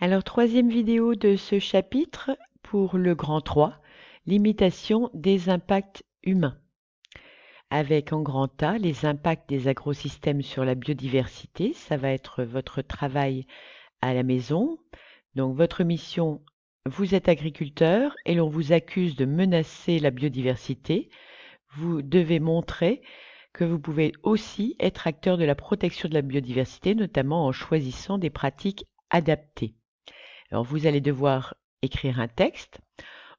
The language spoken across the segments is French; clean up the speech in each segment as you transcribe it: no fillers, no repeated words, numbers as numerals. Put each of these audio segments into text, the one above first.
Alors, troisième vidéo de ce chapitre pour le grand 3, limitation des impacts humains. Avec en grand A, les impacts des agrosystèmes sur la biodiversité. Ça va être votre travail à la maison. Donc, votre mission, vous êtes agriculteur et l'on vous accuse de menacer la biodiversité. Vous devez montrer que vous pouvez aussi être acteur de la protection de la biodiversité, notamment en choisissant des pratiques adaptées. Alors, vous allez devoir écrire un texte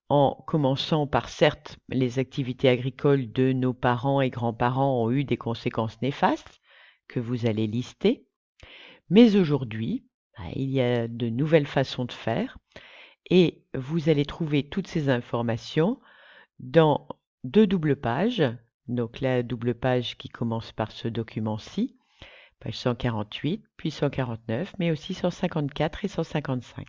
en commençant par, certes, les activités agricoles de nos parents et grands-parents ont eu des conséquences néfastes que vous allez lister. Mais aujourd'hui, il y a de nouvelles façons de faire et vous allez trouver toutes ces informations dans 2 doubles pages. Donc la double page qui commence par ce document-ci, page 148, puis 149, mais aussi 154 et 155.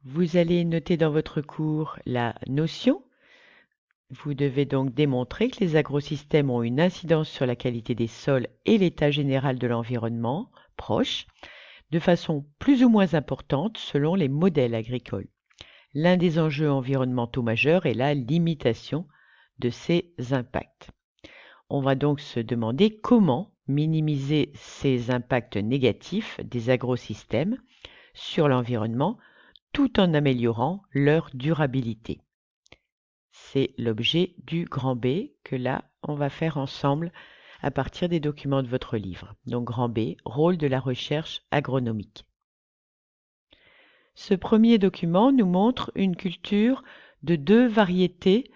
Vous allez noter dans votre cours la notion. Vous devez donc démontrer que les agrosystèmes ont une incidence sur la qualité des sols et l'état général de l'environnement proche, de façon plus ou moins importante selon les modèles agricoles. L'un des enjeux environnementaux majeurs est la limitation de ces impacts. On va donc se demander comment minimiser ces impacts négatifs des agrosystèmes sur l'environnement tout en améliorant leur durabilité. C'est l'objet du grand B que là, on va faire ensemble à partir des documents de votre livre. Donc grand B, rôle de la recherche agronomique. Ce premier document nous montre une culture de 2 variétés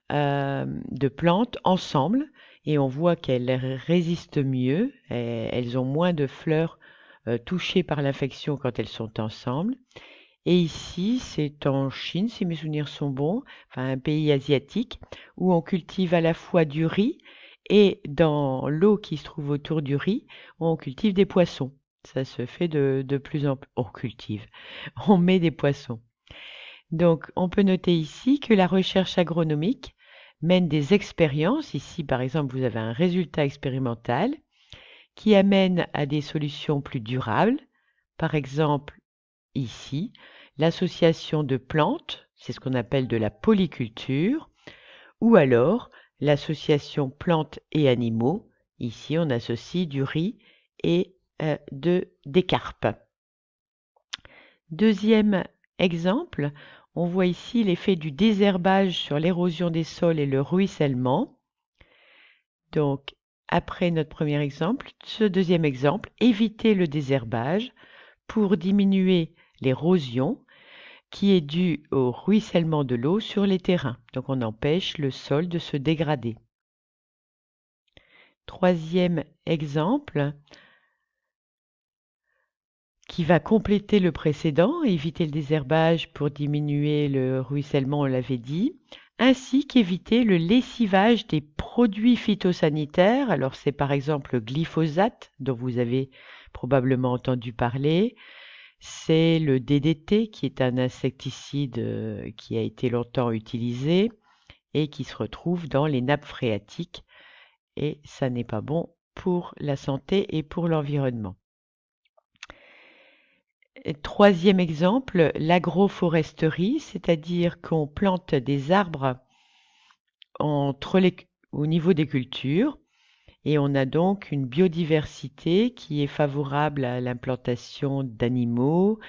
de plantes ensemble et on voit qu'elles résistent mieux, elles ont moins de fleurs touchées par l'infection quand elles sont ensemble. Et ici, c'est en Chine, si mes souvenirs sont bons, enfin un pays asiatique, où on cultive à la fois du riz et dans l'eau qui se trouve autour du riz, on cultive des poissons. Ça se fait de plus en plus. On cultive, on met des poissons. Donc, on peut noter ici que la recherche agronomique mène des expériences. Ici, par exemple, vous avez un résultat expérimental qui amène à des solutions plus durables. Par exemple, ici, l'association de plantes, c'est ce qu'on appelle de la polyculture, ou alors l'association plantes et animaux. Ici, on associe du riz et des carpes. Deuxième exemple, on voit ici l'effet du désherbage sur l'érosion des sols et le ruissellement. Donc, après notre premier exemple, ce deuxième exemple, éviter le désherbage pour diminuer l'érosion qui est due au ruissellement de l'eau sur les terrains. Donc, on empêche le sol de se dégrader. Troisième exemple, qui va compléter le précédent, éviter le désherbage pour diminuer le ruissellement, on l'avait dit, ainsi qu'éviter le lessivage des produits phytosanitaires. Alors c'est par exemple le glyphosate dont vous avez probablement entendu parler, c'est le DDT qui est un insecticide qui a été longtemps utilisé et qui se retrouve dans les nappes phréatiques et ça n'est pas bon pour la santé et pour l'environnement. Troisième exemple, l'agroforesterie, c'est-à-dire qu'on plante des arbres au niveau des cultures et on a donc une biodiversité qui est favorable à l'implantation d'animaux,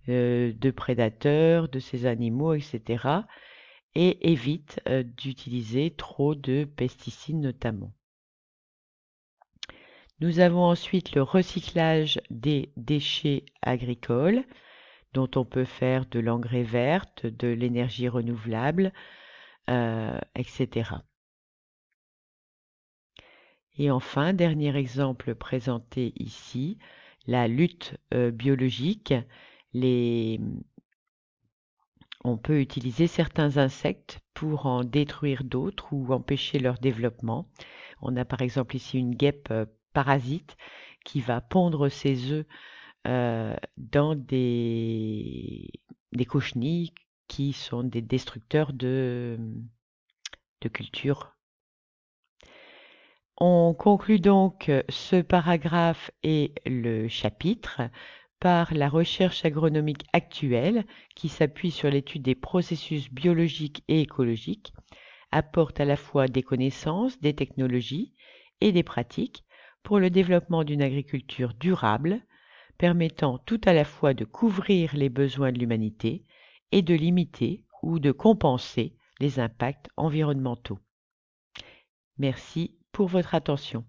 de prédateurs, de ces animaux, etc. et évite d'utiliser trop de pesticides notamment. Nous avons ensuite le recyclage des déchets agricoles, dont on peut faire de l'engrais vert, de l'énergie renouvelable, etc. Et enfin, dernier exemple présenté ici, la lutte biologique. On peut utiliser certains insectes pour en détruire d'autres ou empêcher leur développement. On a par exemple ici une guêpe parasite qui va pondre ses œufs dans des cochenilles qui sont des destructeurs de cultures. On conclut donc ce paragraphe et le chapitre par la recherche agronomique actuelle qui s'appuie sur l'étude des processus biologiques et écologiques, apporte à la fois des connaissances, des technologies et des pratiques pour le développement d'une agriculture durable, permettant tout à la fois de couvrir les besoins de l'humanité et de limiter ou de compenser les impacts environnementaux. Merci pour votre attention.